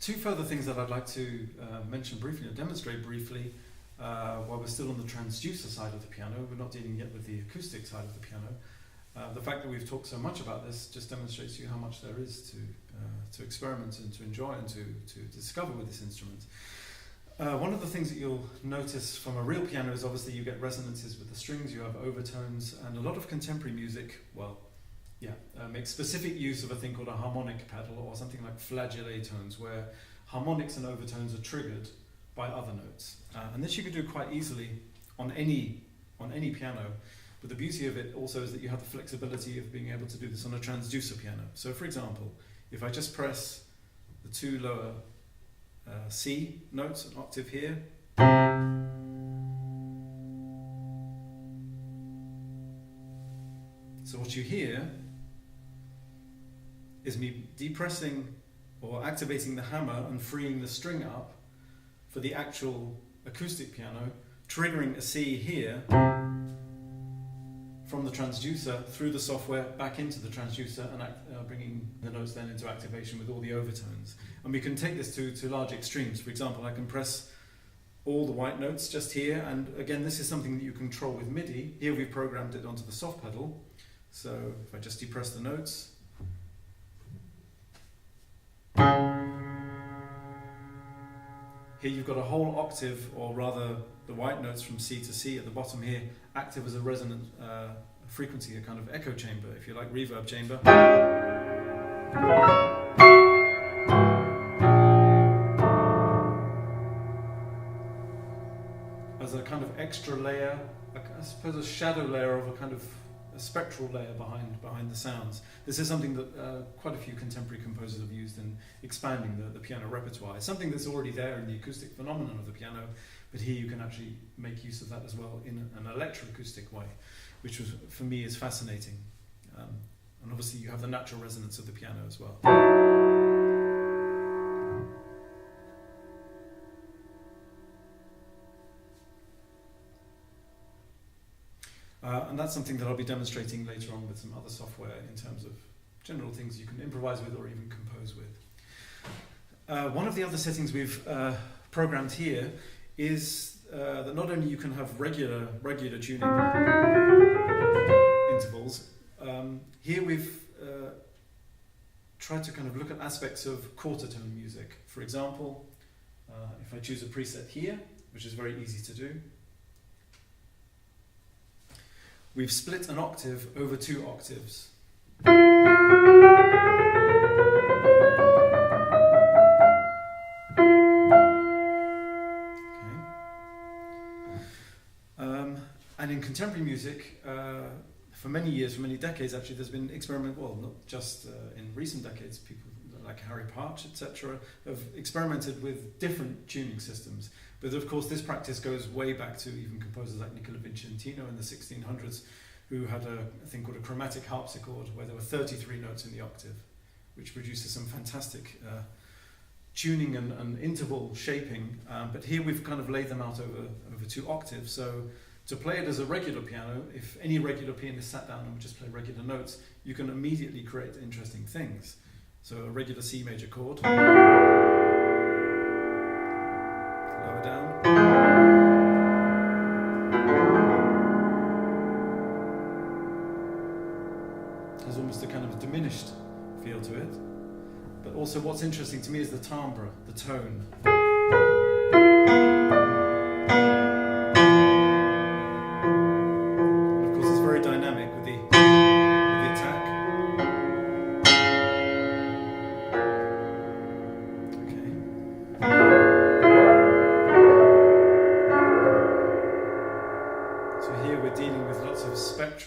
two further things that I'd like to mention briefly, or demonstrate briefly, while we're still on the transducer side of the piano. We're not dealing yet with the acoustic side of the piano. The fact that we've talked so much about this just demonstrates to you how much there is to experiment and to enjoy and to discover with this instrument. One of the things that you'll notice from a real piano is obviously you get resonances with the strings, you have overtones, and a lot of contemporary music, makes specific use of a thing called a harmonic pedal, or something like flageolet tones, where harmonics and overtones are triggered by other notes. And this you can do quite easily on any piano. But the beauty of it also is that you have the flexibility of being able to do this on a transducer piano. So for example, if I just press the two lower C notes, an octave here, so what you hear is me depressing or activating the hammer and freeing the string up for the actual acoustic piano, triggering a C here from the transducer through the software back into the transducer, and bringing the notes then into activation with all the overtones. And we can take this to large extremes. For example, I can press all the white notes just here, and again this is something that you control with MIDI. Here we've programmed it onto the soft pedal, so if I just depress the notes, here you've got a whole octave, or rather the white notes from C to C at the bottom here, active as a resonant frequency, a kind of echo chamber, if you like, reverb chamber. As a kind of extra layer, I suppose a shadow layer of a kind of a spectral layer behind the sounds. This is something that quite a few contemporary composers have used in expanding the piano repertoire. It's something that's already there in the acoustic phenomenon of the piano, but here you can actually make use of that as well in an electroacoustic way, which was, for me, is fascinating. And obviously you have the natural resonance of the piano as well. And that's something that I'll be demonstrating later on with some other software in terms of general things you can improvise with or even compose with. One of the other settings we've programmed here is that not only you can have regular tuning intervals, here we've tried to kind of look at aspects of quarter tone music. For example, if I choose a preset here, which is very easy to do, we've split an octave over 2 octaves. And in contemporary music, for many years, for many decades actually, there's been experiment, well, not just in recent decades, people like Harry Partch, etc., have experimented with different tuning systems. But of course, this practice goes way back to even composers like Nicola Vincentino in the 1600s, who had a thing called a chromatic harpsichord, where there were 33 notes in the octave, which produces some fantastic tuning and interval shaping. But here we've kind of laid them out over 2 octaves. So to play it as a regular piano, if any regular pianist sat down and would just play regular notes, you can immediately create interesting things. So a regular C major chord, lower down, has almost a kind of diminished feel to it. But also what's interesting to me is the timbre, the tone.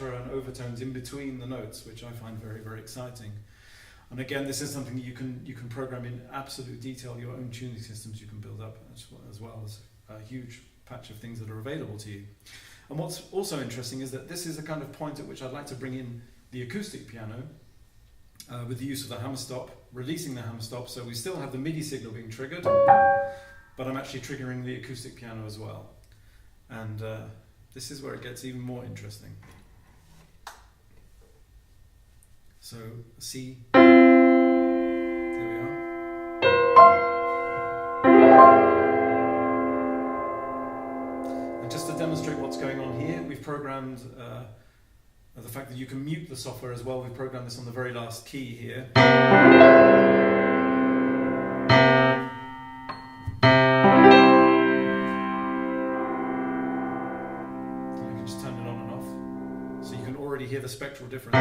And overtones in between the notes, which I find very, very exciting. And again, this is something that you can program in absolute detail. Your own tuning systems you can build up, as well as a huge patch of things that are available to you. And what's also interesting is that this is a kind of point at which I'd like to bring in the acoustic piano with the use of the hammer stop, releasing the hammer stop, so we still have the MIDI signal being triggered, but I'm actually triggering the acoustic piano as well. And this is where it gets even more interesting. So C, there we are. demonstrate what's going on here, we've programmed the fact that you can mute the software as well. We've programmed this on the very last key here. You can just turn it on and off. So you can already hear the spectral difference.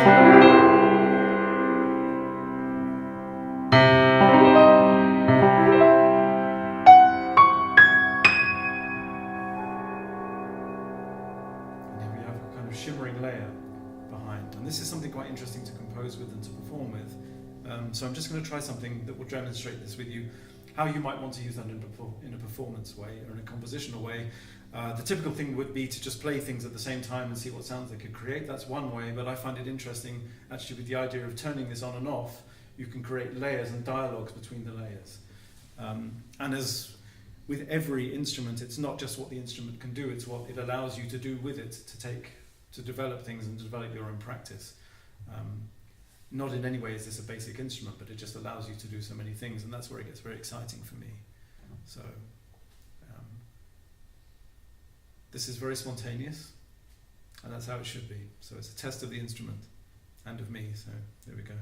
Shimmering layer behind, and this is something quite interesting to compose with and to perform with. So I'm just going to try something that will demonstrate this with you, how you might want to use that in a performance way or in a compositional way. The typical thing would be to just play things at the same time and see what sounds they could create. That's one way, but I find it interesting actually with the idea of turning this on and off. You can create layers and dialogues between the layers. And as with every instrument, it's not just what the instrument can do, it's what it allows you to do with it to develop things and to develop your own practice. Not in any way is this a basic instrument, but it just allows you to do so many things, and that's where it gets very exciting for me. So this is very spontaneous, and that's how it should be. So it's a test of the instrument and of me, so there we go.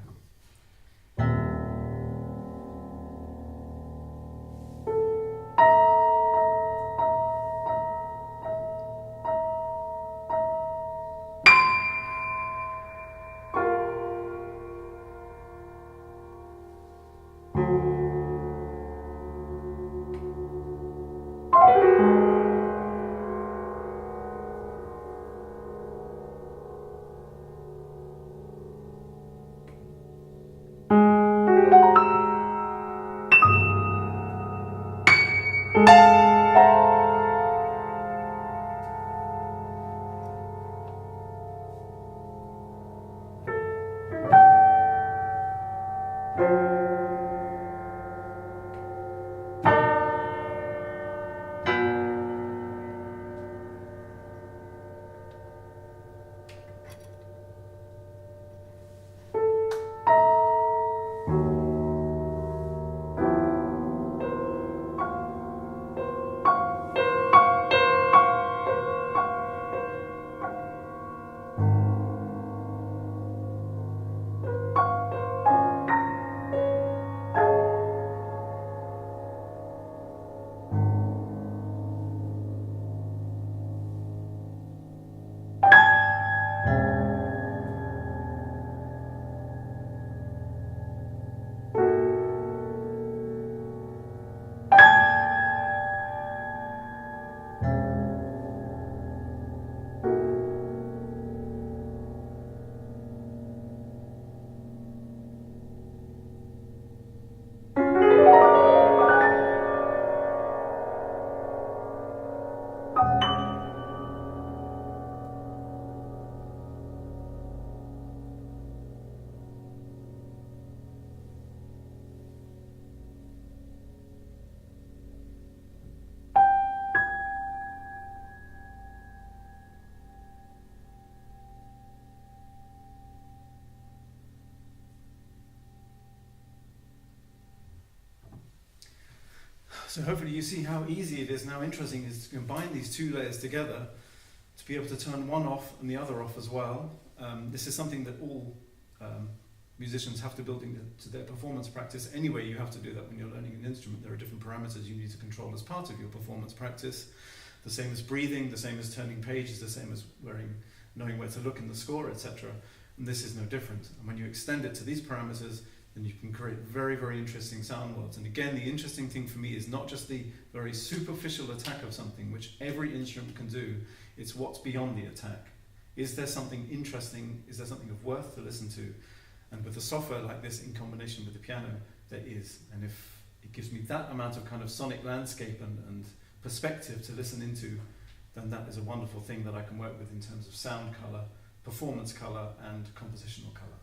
So hopefully you see how easy it is, and how interesting it is to combine these two layers together to be able to turn one off and the other off as well. This is something that all musicians have to build into their performance practice. Anyway, you have to do that when you're learning an instrument. There are different parameters you need to control as part of your performance practice. The same as breathing, the same as turning pages, the same as knowing where to look in the score, etc. And this is no different. And when you extend it to these parameters, then you can create very, very interesting sound worlds. And again, the interesting thing for me is not just the very superficial attack of something, which every instrument can do, it's what's beyond the attack. Is there something interesting? Is there something of worth to listen to? And with a software like this in combination with the piano, there is. And if it gives me that amount of kind of sonic landscape and perspective to listen into, then that is a wonderful thing that I can work with in terms of sound color, performance color, and compositional color.